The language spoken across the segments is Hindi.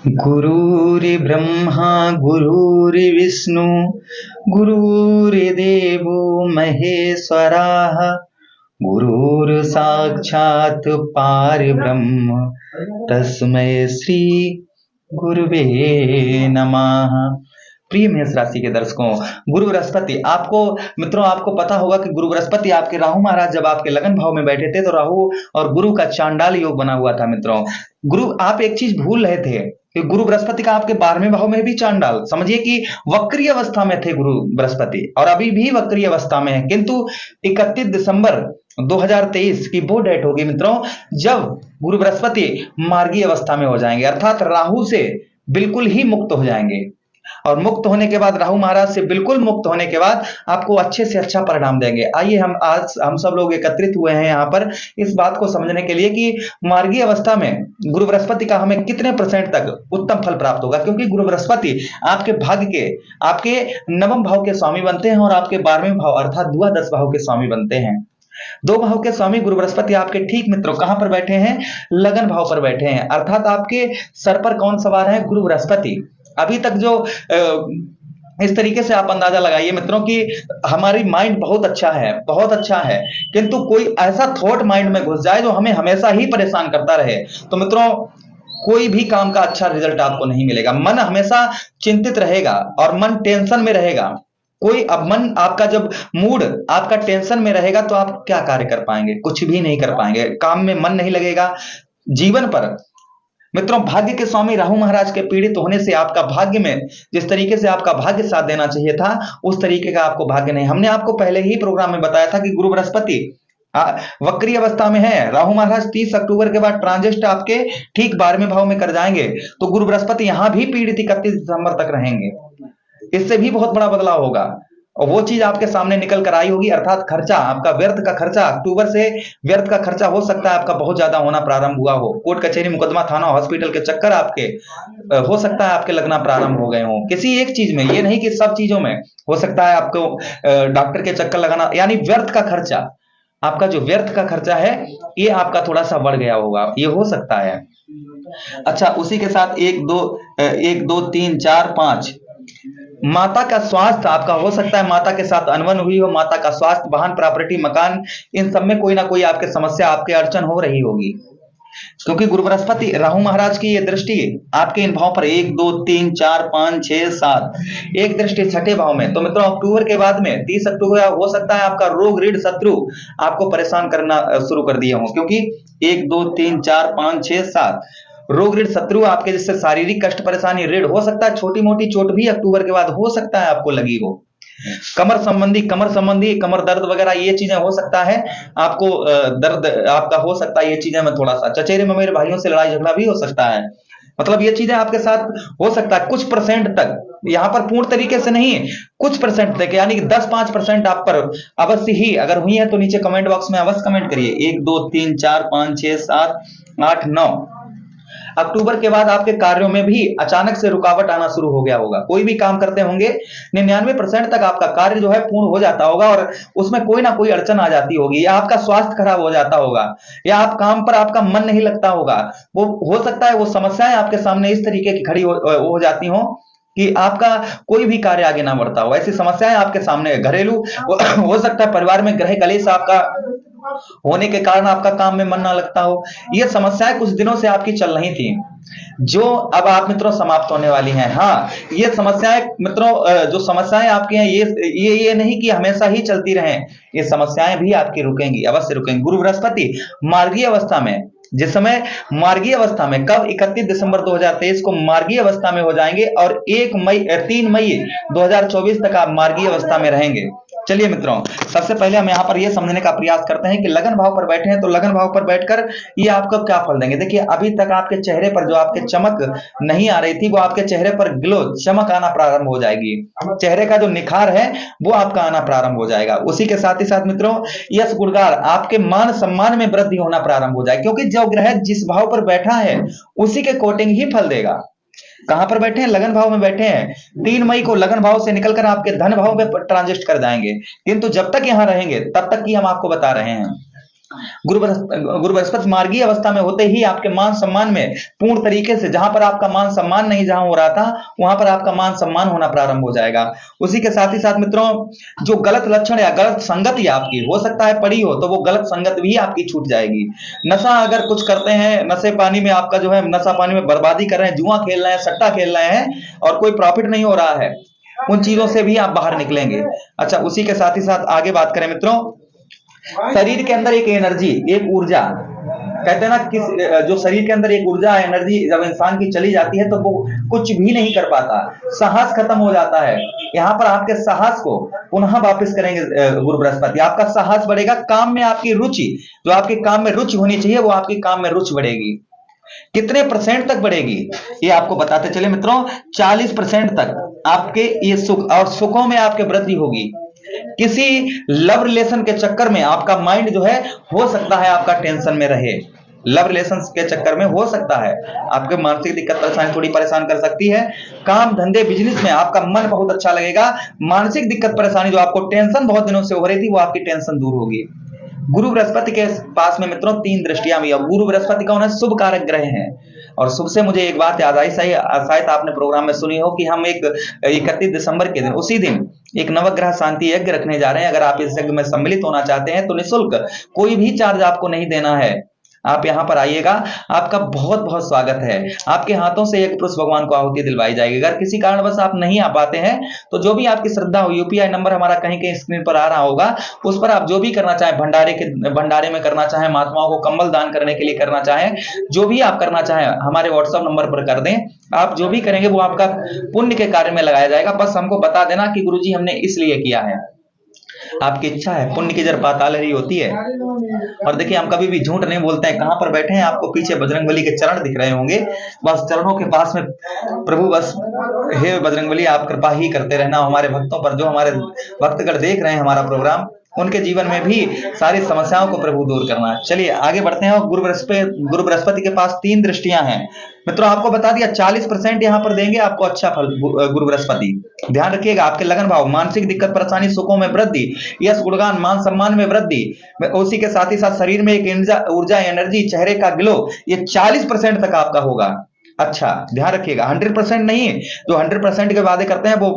गुरुर्ब्रह्मा गुरुर्विष्णु गुरुर्देवो महेश्वराः गुरुर्साक्षात् परब्रह्म तस्मै श्री गुरुवे नमः। प्रिय मेष राशि के दर्शकों, गुरु बृहस्पति आपको पता होगा कि गुरु बृहस्पति आपके राहु महाराज जब आपके लगन भाव में बैठे थे तो राहु और गुरु का चांडाल योग बना हुआ था। मित्रों, आप एक चीज भूल रहे थे कि गुरु बृहस्पति का आपके 12वें भाव में भी चांडाल, समझिए कि वक्रीय अवस्था में थे गुरु बृहस्पति और अभी भी वक्रीय अवस्था में है। किंतु 31 दिसंबर 2023 की वो डेट होगी मित्रों जब गुरु बृहस्पति मार्गी अवस्था में हो जाएंगे, अर्थात राहु से बिल्कुल ही मुक्त हो जाएंगे। और मुक्त होने के बाद, राहु महाराज से बिल्कुल मुक्त होने के बाद आपको अच्छे से अच्छा परिणाम देंगे। आइए हम सब लोग एकत्रित हुए हैं यहाँ पर इस बात को समझने के लिए कि मार्गी अवस्था में गुरु बृहस्पति का हमें कितने % तक उत्तम फल प्राप्त होगा, क्योंकि गुरु बृहस्पति आपके भाग्य के, आपके 9वें भाव के स्वामी बनते हैं और आपके 12वें भाव अर्थात द्वादश भाव के स्वामी बनते हैं। 2 भाव के स्वामी गुरु बृहस्पति आपके ठीक मित्रों कहां पर बैठे हैं? लगन भाव पर बैठे हैं, अर्थात आपके सर पर कौन सवार है? गुरु बृहस्पति। अभी तक जो इस तरीके से आप अंदाजा लगाइए मित्रों कि हमारी माइंड बहुत अच्छा है, किंतु कोई ऐसा थॉट माइंड में घुस जाए जो हमें हमेशा ही परेशान करता रहे तो मित्रों कोई भी काम का अच्छा रिजल्ट आपको नहीं मिलेगा। मन हमेशा चिंतित रहेगा और मन टेंशन में रहेगा। मन आपका जब मूड आपका टेंशन में रहेगा तो आप क्या कार्य कर पाएंगे? कुछ भी नहीं कर पाएंगे, काम में मन नहीं लगेगा। जीवन पर मित्रों भाग्य के स्वामी राहु महाराज के पीड़ित होने से आपका भाग्य में जिस तरीके से आपका भाग्य साथ देना चाहिए था उस तरीके का आपको भाग्य नहीं। हमने आपको पहले ही प्रोग्राम में बताया था कि गुरु बृहस्पति वक्री अवस्था में है। राहु महाराज 30 अक्टूबर के बाद ट्रांजिट आपके ठीक 12वें भाव में कर जाएंगे तो गुरु बृहस्पति यहां भी पीड़ित 31 दिसंबर तक रहेंगे। इससे भी बहुत बड़ा बदलाव होगा और वो चीज आपके सामने निकल कर आई होगी, अर्थात खर्चा, आपका व्यर्थ का खर्चा, अक्टूबर से व्यर्थ का खर्चा हो सकता है आपका बहुत ज्यादा होना प्रारंभ हुआ हो। कोर्ट कचहरी मुकदमा थाना हॉस्पिटल के चक्कर आपके हो सकता है आपके लगना प्रारंभ हो गए हो किसी एक चीज में, ये नहीं कि सब चीजों में हो सकता है आपको डॉक्टर के चक्कर लगाना, यानी व्यर्थ का खर्चा, आपका जो व्यर्थ का खर्चा है ये आपका थोड़ा सा बढ़ गया होगा, ये हो सकता है। अच्छा, उसी के साथ 1 2 3 4 5 माता का स्वास्थ्य आपका हो सकता है, माता के साथ अनबन हुई हो, माता का स्वास्थ्य, वाहन, प्रॉपर्टी, मकान, इन सब में कोई ना कोई आपके समस्या, आपके अड़चन हो रही होगी, क्योंकि गुरु बृहस्पति राहु महाराज की ये दृष्टि आपके इन भाव पर 1 2 3 4 5 6 7 एक दृष्टि 6ठे भाव में। तो मित्रों अक्टूबर के बाद में 30 अक्टूबर हो सकता है आपका रोग ऋण शत्रु आपको परेशान करना शुरू कर दिए हों, क्योंकि 1 2 3 4 5 6 7 रोग ऋण शत्रु आपके, जिससे शारीरिक कष्ट परेशानी ऋण हो सकता है, छोटी मोटी चोट भी अक्टूबर के बाद हो सकता है आपको लगी हो, कमर संबंधी कमर दर्द वगैरह ये चीजें हो सकता है आपको, दर्द आपका हो सकता है, ये चीजें में थोड़ा सा चचेरे में मेरे भाइयों से लड़ाई झगड़ा भी हो सकता है, मतलब ये चीजें आपके साथ हो सकता है कुछ % तक, यहाँ पर पूर्ण तरीके से नहीं, कुछ % तक, यानी कि 10-5% आप पर अवश्य ही अगर हुई है तो नीचे कमेंट बॉक्स में अवश्य कमेंट करिए। 1 2 3 4 5 6 7 8 9 अक्टूबर के बाद आपके कार्यों में भी अचानक से रुकावट आना शुरू हो गया होगा। कोई भी काम करते होंगे 99% तक आपका कार्य जो है पूर्ण हो जाता होगा और उसमें कोई ना कोई अड़चन आ जाती होगी, या आपका स्वास्थ्य खराब हो जाता होगा, या आप काम पर आपका मन नहीं लगता होगा। वो हो सकता है वो समस्याएं आपके सामने इस तरीके की खड़ी हो जाती हो कि आपका कोई भी कार्य आगे ना बढ़ता हो। ऐसी समस्याएं आपके सामने घरेलू हो सकता है, परिवार में ग्रह कलेश आपका होने के कारण आपका काम में मन ना लगता हो। ये समस्याएं कुछ दिनों से आपकी चल रही थी जो अब आप मित्रों समाप्त होने वाली हैं। हाँ, ये समस्याएं मित्रों जो समस्याएं आपकी हैं ये नहीं कि हमेशा ही चलती रहें, ये समस्याएं भी आपकी रुकेंगी, अवश्य रुकेंगी। गुरु बृहस्पति मार्गीय अवस्था में, जिस समय मार्गीय अवस्था में कब 31 दिसंबर 2023 को मार्गीय अवस्था में हो जाएंगे और 3 मई 2024 तक आप मार्गीय अवस्था में रहेंगे। चलिए मित्रों, सबसे पहले हम यहाँ पर यह समझने का प्रयास करते हैं कि लगन भाव पर बैठे हैं तो लगन भाव पर बैठकर ये आपको क्या फल देंगे। देखिए, अभी तक आपके चेहरे पर जो आपके चमक नहीं आ रही थी वो आपके चेहरे पर ग्लो, चमक आना प्रारंभ हो जाएगी, चेहरे का जो निखार है वो आपका आना प्रारंभ हो जाएगा। उसी के साथ ही साथ मित्रों यश गुणगान, आपके मान सम्मान में वृद्धि होना प्रारंभ हो जाएगी, क्योंकि जो ग्रह जिस भाव पर बैठा है उसी के अकॉर्डिंग ही फल देगा। कहां पर बैठे हैं? लगन भाव में बैठे हैं। 3 मई को लगन भाव से निकलकर आपके धन भाव में ट्रांजिट कर जाएंगे, किंतु जब तक यहां रहेंगे तब तक की हम आपको बता रहे हैं गुरु बृहस्पति मार्गीय अवस्था में होते ही आपके मान सम्मान में पूर्ण तरीके से, जहां पर आपका मान सम्मान नहीं जहां हो रहा था, वहां पर आपका मान सम्मान होना प्रारंभ हो जाएगा। उसी के साथ ही साथ मित्रों, जो गलत लक्षण या गलत संगत ही आपकी हो सकता है पड़ी हो, तो वो गलत संगत भी आपकी छूट जाएगी। नशा अगर कुछ करते हैं, नशे पानी में आपका जो है, नशा पानी में बर्बादी कर रहे हैं, जुआ खेल रहे हैं, सट्टा खेल रहे हैं और कोई प्रॉफिट नहीं हो रहा है, उन चीजों से भी आप बाहर निकलेंगे। अच्छा, उसी के साथ ही साथ आगे बात करें मित्रों, शरीर के अंदर एक एनर्जी, एक ऊर्जा, कहते हैं ना, जो शरीर के अंदर एक ऊर्जा एनर्जी जब इंसान की चली जाती है तो वो कुछ भी नहीं कर पाता, साहस खत्म हो जाता है। यहाँ पर आपके साहस को पुनः वापस करेंगे गुरु बृहस्पति, आपका साहस बढ़ेगा, काम में आपकी रुचि, जो आपके काम में रुचि होनी चाहिए वो आपकी काम में रुचि बढ़ेगी। कितने परसेंट तक बढ़ेगी ये आपको बताते चले मित्रों, 40% तक आपके ये सुख और सुखों में आपके वृद्धि होगी। किसी लव रिलेशन के चक्कर में आपका माइंड जो है, हो सकता है आपका टेंशन में रहे, लव रिलेशन के चक्कर में हो सकता है आपके मानसिक दिक्कत परेशानी थोड़ी परेशान कर सकती है। काम धंधे बिजनेस में आपका मन बहुत अच्छा लगेगा, मानसिक दिक्कत परेशानी जो आपको टेंशन बहुत दिनों से हो रही थी वो आपकी टेंशन दूर होगी। गुरु बृहस्पति के पास में मित्रों 3 दृष्टियां भी है। गुरु बृहस्पति कौन है? शुभ कारक ग्रह हैं। और शुभ से मुझे एक बात याद आई, शायद आपने प्रोग्राम में सुनी हो कि हम एक 31 दिसंबर के दिन, उसी दिन एक नवग्रह शांति यज्ञ रखने जा रहे हैं। अगर आप इस यज्ञ में सम्मिलित होना चाहते हैं तो निःशुल्क, कोई भी चार्ज आपको नहीं देना है, आप यहां पर आइएगा, आपका बहुत बहुत स्वागत है। आपके हाथों से एक पुरुष भगवान को आहुति दिलवाई जाएगी। अगर किसी कारणवश आप नहीं आ पाते हैं तो जो भी आपकी श्रद्धा हो, यूपीआई नंबर हमारा कहीं कहीं स्क्रीन पर आ रहा होगा, उस पर आप जो भी करना चाहें, भंडारे में करना चाहें, महात्माओं को कंबल दान करने के लिए करना चाहें, जो भी आप करना चाहें हमारे व्हाट्सएप नंबर पर कर दें। आप जो भी करेंगे वो आपका पुण्य के कार्य में लगाया जाएगा। बस हमको बता देना कि गुरुजी हमने इसलिए किया है, आपकी इच्छा है। पुण्य की जड़ पाताल ही होती है। और देखिए, हम कभी भी झूठ नहीं बोलते हैं। कहां पर बैठे हैं? आपको पीछे बजरंगबली के चरण दिख रहे होंगे, बस चरणों के पास में प्रभु, बस हे बजरंगबली आप कृपा ही करते रहना हमारे भक्तों पर। जो हमारे भक्तगण देख रहे हैं हमारा प्रोग्राम, उनके जीवन में भी सारी समस्याओं को प्रभु दूर करना। चलिए आगे बढ़ते हैं। गुरु बृहस्पति के पास 3 दृष्टियां हैं मित्रों। आपको बता दिया 40% यहां पर देंगे आपको अच्छा फल गुरु बृहस्पति। ध्यान रखिएगा, आपके लगन भाव, मानसिक दिक्कत परेशानी, सुखों में वृद्धि, यश गुणगान, मान सम्मान में वृद्धि, उसी के साथ ही साथ शरीर में एक ऊर्जा एनर्जी, चेहरे का ग्लो, ये 40% तक आपका होगा। अच्छा ध्यान रखिएगा, 100% नहीं, जो 100% के वादे करते हैं वो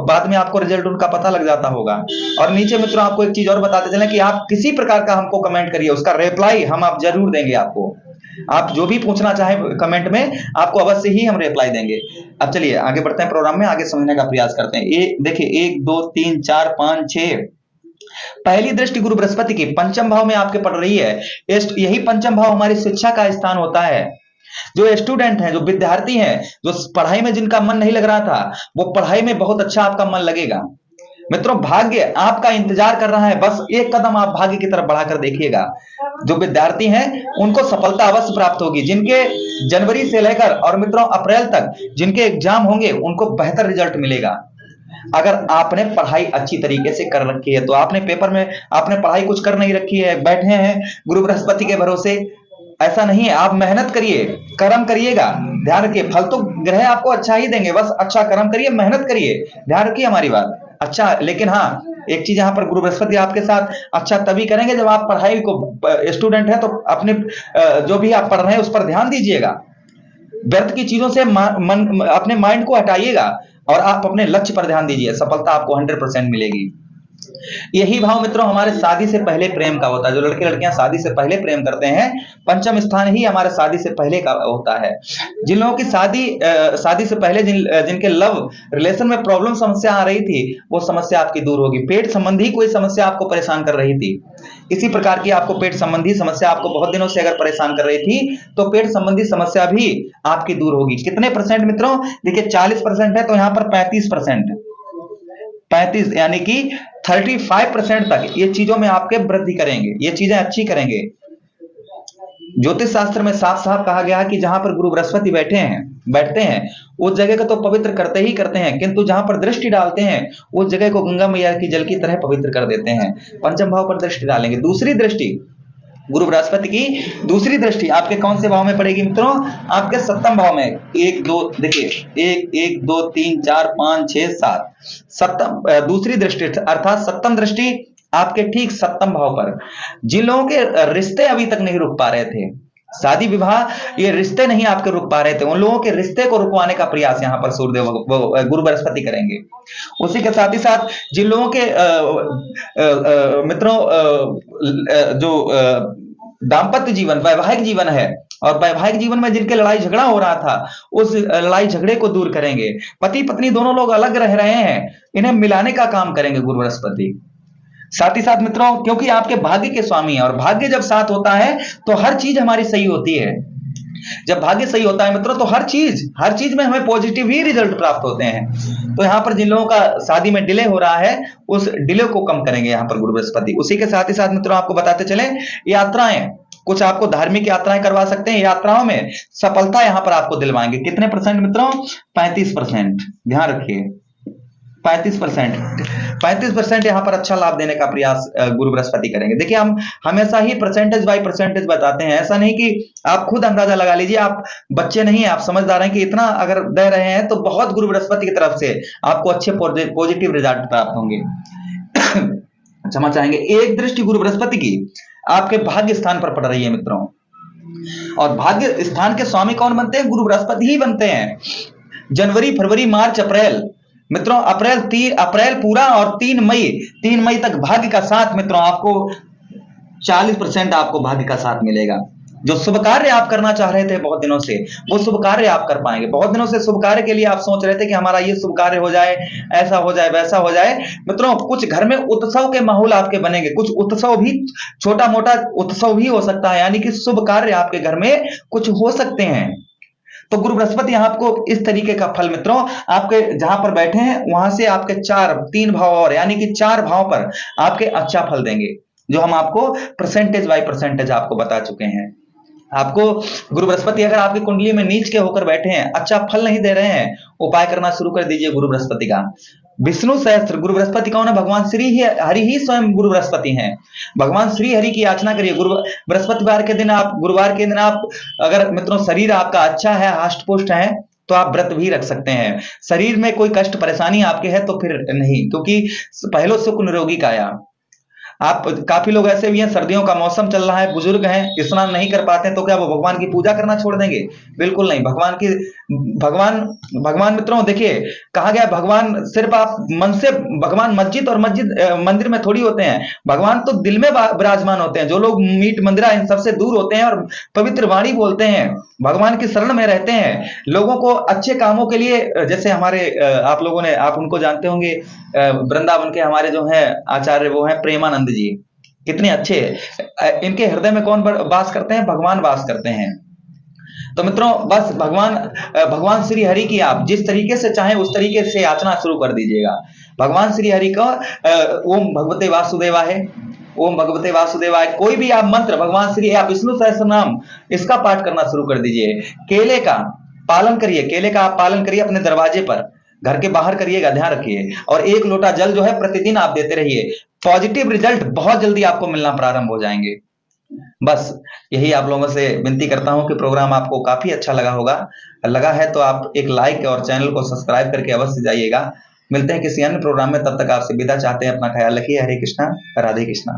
बाद में आपको रिजल्ट उनका पता लग जाता होगा। और नीचे मित्रों आपको एक चीज और बताते चलें कि आप किसी प्रकार का हमको कमेंट करिए, उसका रिप्लाई हम आप जरूर देंगे आपको। आप जो भी पूछना चाहें कमेंट में, आपको अवश्य ही हम रिप्लाई देंगे। अब चलिए आगे बढ़ते हैं, प्रोग्राम में आगे समझने का प्रयास करते हैं। ये देखिए 1 2 3 4 5 6, पहली दृष्टि गुरु बृहस्पति की पंचम भाव में आपके पड़ रही है। यही पंचम भाव हमारी शिक्षा का स्थान होता है। जो स्टूडेंट हैं, जो विद्यार्थी हैं, जो पढ़ाई में जिनका मन नहीं लग रहा था, वो पढ़ाई में बहुत अच्छा आपका मन लगेगा। मित्रों भाग्य आपका इंतजार कर रहा है, बस एक कदम आप भाग्य की तरफ बढ़ाकर देखिएगा। जो विद्यार्थी हैं उनको सफलता अवश्य प्राप्त होगी। जिनके जनवरी से लेकर और मित्रों अप्रैल तक जिनके एग्जाम होंगे उनको बेहतर रिजल्ट मिलेगा। अगर आपने पढ़ाई अच्छी तरीके से कर रखी है तो आपने पेपर में आपने पढ़ाई कुछ कर नहीं रखी है, बैठे हैं गुरु बृहस्पति के भरोसे, ऐसा नहीं है। आप मेहनत करिए, कर्म करिएगा। ध्यान रखिए, फल तो ग्रह आपको अच्छा ही देंगे, बस अच्छा कर्म करिए, मेहनत करिए। ध्यान रखिए हमारी बात। अच्छा, लेकिन हाँ एक चीज यहाँ पर गुरु बृहस्पति आपके साथ अच्छा तभी करेंगे जब आप पढ़ाई को, स्टूडेंट है तो अपने जो भी आप पढ़ रहे हैं उस पर ध्यान दीजिएगा। व्यर्थ की चीजों से अपने माइंड को हटाइएगा और आप अपने लक्ष्य पर ध्यान दीजिए, सफलता आपको 100% मिलेगी। यही भाव मित्रों हमारे शादी से पहले प्रेम का होता है। जो लड़के लड़कियां शादी से पहले प्रेम करते हैं, पंचम स्थान ही हमारे शादी से पहले का होता है। जिन लोगों की शादी से पहले जिनके लव रिलेशन में प्रॉब्लम समस्या आ रही थी, वो समस्या आपकी दूर होगी। पेट संबंधी कोई समस्या आपको परेशान कर रही थी, इसी प्रकार की आपको पेट संबंधी समस्या आपको बहुत दिनों से अगर परेशान कर रही थी तो पेट संबंधी समस्या भी आपकी दूर होगी। कितने परसेंट मित्रों? देखिए 40% है तो यहां पर 35%, 35 यानी कि 35% तक ये चीजों में आपके वृद्धि करेंगे, ये चीजें अच्छी करेंगे। ज्योतिष शास्त्र में साफ साफ कहा गया है कि जहां पर गुरु बृहस्पति बैठते हैं उस जगह को तो पवित्र करते ही करते हैं, किंतु जहां पर दृष्टि डालते हैं उस जगह को गंगा मैया की जल की तरह पवित्र कर देते हैं। पंचम भाव पर दृष्टि डालेंगे। दूसरी दृष्टि गुरु बृहस्पति की दूसरी दृष्टि आपके कौन से भाव में पड़ेगी मित्रों? आपके 7वें भाव में। 1 2 देखिए 1 2 3 4 5 6 7, दूसरी दृष्टि अर्थात 7वीं दृष्टि आपके ठीक सप्तम भाव पर। जिन लोगों के रिश्ते अभी तक नहीं रुक पा रहे थे, शादी विवाह ये रिश्ते नहीं आपके रुक पा रहे थे, उन लोगों के रिश्ते को रुकवाने का प्रयास यहाँ पर सूर्यदेव गुरु बृहस्पति करेंगे। उसी के साथ ही साथ जिन लोगों के मित्रों जो दाम्पत्य जीवन, वैवाहिक जीवन है, और वैवाहिक जीवन में जिनके लड़ाई झगड़ा हो रहा था, उस लड़ाई झगड़े को दूर करेंगे। पति पत्नी दोनों लोग अलग रह रहे हैं, इन्हें मिलाने का काम करेंगे गुरु बृहस्पति। साथ ही साथ मित्रों, क्योंकि आपके भाग्य के स्वामी हैं, और भाग्य जब साथ होता है तो हर चीज हमारी सही होती है। जब भाग्य सही होता है मित्रों, तो हर चीज में हमें पॉजिटिव ही रिजल्ट प्राप्त होते हैं। तो यहाँ पर जिन लोगों का शादी में डिले हो रहा है, उस डिले को कम करेंगे यहाँ पर गुरु बृहस्पति। उसी के साथ ही साथ मित्रों, आपको बताते चले, यात्राएं, कुछ आपको धार्मिक यात्राएं करवा सकते हैं। यात्राओं में सफलता यहाँ पर आपको दिलवाएंगे। कितने परसेंट मित्रों? 35%। ध्यान रखिए, 35% यहाँ पर अच्छा लाभ देने का प्रयास गुरु बृहस्पति करेंगे। देखिए, हम हमेशा ही परसेंटेज बाय परसेंटेज बताते हैं, ऐसा नहीं कि आप खुद अंदाजा लगा लीजिए। आप बच्चे नहीं है, आप समझदार हैं कि इतना अगर दे रहे हैं तो बहुत गुरु बृहस्पति की तरफ से आपको अच्छे पॉजिटिव रिजल्ट प्राप्त होंगे। क्षमा चाहेंगे। एक दृष्टि गुरु बृहस्पति की आपके भाग्य स्थान पर पड़ रही है मित्रों, और भाग्य स्थान के स्वामी कौन बनते हैं? गुरु बृहस्पति ही बनते हैं। जनवरी, फरवरी, मार्च, अप्रैल मित्रों, अप्रैल पूरा और 3 मई तक भाग्य का साथ मित्रों, आपको 40% आपको भाग्य का साथ मिलेगा। जो शुभ कार्य आप करना चाह रहे थे बहुत दिनों से, वो शुभ कार्य आप कर पाएंगे। बहुत दिनों से शुभ कार्य के लिए आप सोच रहे थे कि हमारा ये शुभ कार्य हो जाए, ऐसा हो जाए, वैसा हो जाए। मित्रों, कुछ घर में उत्सव के माहौल आपके बनेंगे। कुछ उत्सव भी, छोटा मोटा उत्सव भी हो सकता है, यानी कि शुभ कार्य आपके घर में कुछ हो सकते हैं। तो गुरु बृहस्पति आपको इस तरीके का फल मित्रों, आपके जहां पर बैठे हैं वहां से आपके 3 भाव और, यानी कि 4 भाव पर आपके अच्छा फल देंगे, जो हम आपको परसेंटेज बाय परसेंटेज आपको बता चुके हैं। आपको गुरु बृहस्पति अगर आपकी कुंडली में नीच के होकर बैठे हैं, अच्छा फल नहीं दे रहे हैं, उपाय करना शुरू कर दीजिए गुरु बृहस्पति का। विष्णु सहस्त्र, गुरु बृहस्पति कौन है? भगवान श्री हरि ही स्वयं गुरु बृहस्पति हैं। भगवान श्री हरि की याचना करिए। बृहस्पतिवार के दिन आप, गुरुवार के दिन आप, अगर मित्रों शरीर आपका अच्छा है, हष्ट पुष्ट है, तो आप व्रत भी रख सकते हैं। शरीर में कोई कष्ट परेशानी आपके है तो फिर नहीं, क्योंकि पहलो सुख निरोगी काया। आप, काफी लोग ऐसे भी हैं, सर्दियों का मौसम चल रहा है, बुजुर्ग हैं, स्नान नहीं कर पाते हैं, तो क्या वो भगवान की पूजा करना छोड़ देंगे? बिल्कुल नहीं। भगवान मित्रों, देखिए, कहा गया भगवान सिर्फ आप मन से, भगवान मस्जिद और मंदिर में थोड़ी होते हैं, भगवान तो दिल में विराजमान होते हैं। जो लोग मीट मंदिरा इन सबसे दूर होते हैं और पवित्र वाणी बोलते हैं, भगवान की शरण में रहते हैं, लोगों को अच्छे कामों के लिए, जैसे हमारे आप लोगों ने, आप उनको जानते होंगे, वृंदावन के हमारे जो हैं आचार्य, वो हैं प्रेमानंद जी। कितने अच्छे, इनके हृदय में कौन वास करते हैं? भगवान वास करते हैं। तो मित्रों, बस भगवान श्री हरि की आप जिस तरीके से चाहें उस तरीके से याचना शुरू कर दीजिएगा। भगवान श्री हरि का ओम भगवते वासुदेवाय, ओम भगवते वासुदेवाय, कोई भी आप मंत्र, भगवान श्री, आप विष्णु सहस्त्र नाम, इसका पाठ करना शुरू कर दीजिए। केले का पालन करिए, केले का आप पालन करिए अपने दरवाजे पर, घर के बाहर करिएगा, ध्यान रखिए। और 1 लोटा जल जो है प्रतिदिन आप देते रहिए। पॉजिटिव रिजल्ट बहुत जल्दी आपको मिलना प्रारंभ हो जाएंगे। बस यही आप लोगों से विनती करता हूं कि प्रोग्राम आपको काफी अच्छा लगा है तो आप एक लाइक और चैनल को सब्सक्राइब करके अवश्य जाइएगा। मिलते हैं किसी अन्य प्रोग्राम में, तब तक आपसे विदा चाहते हैं। अपना ख्याल रखिए। हरे कृष्णा, राधे कृष्णा।